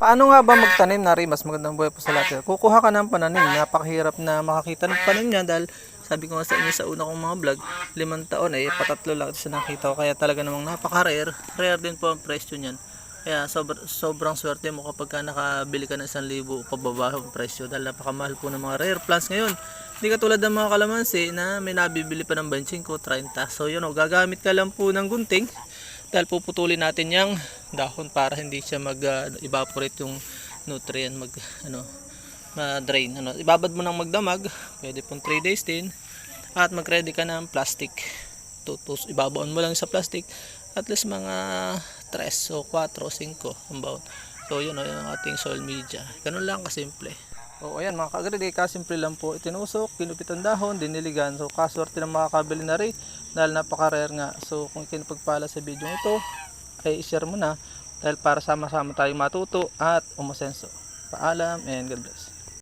Paano nga ba magtanim na rin? Mas magandang buhay po sa lahat. Kukuha ka ng pananim. Napakahirap na makakita ng pananim niya dahil sabi ko nga sa inyo sa una kong mga vlog, 5 taon eh, patatlo lang sa nakita ko. Kaya talaga namang napaka-rare. Rare din po ang presyo niyan. Kaya sobrang swerte mo kapag ka nakabili ka ng 1,000 pababa ang presyo dahil napakamahal po ng mga rare plants ngayon. Hindi katulad ng mga kalamansi na may nabibili pa ng 25, 30. So yun o, gagamit ka lang po ng gunting dahil puputulin natin yung dahon para hindi siya mag-evaporate yung nutrient, ma-drain. Ibabad mo ng magdamag, pwede pong 3 days din. At mag-ready ka ng plastic. Ibabaon mo lang sa plastic at least mga 3 o 4 o 5 ang baon. So yun o, yung ating soil media. Ganun lang kasimple. O ayan mga ka-agrede, kasimple lang po. Itinusok, kinupit ang dahon, diniligan. So kaswerte ng makakabili na rin dahil napaka-rare nga. So kung ikinapagpala sa video ito, ay i-share mo na dahil para sama-sama tayong matuto at umasenso. Paalam and God bless.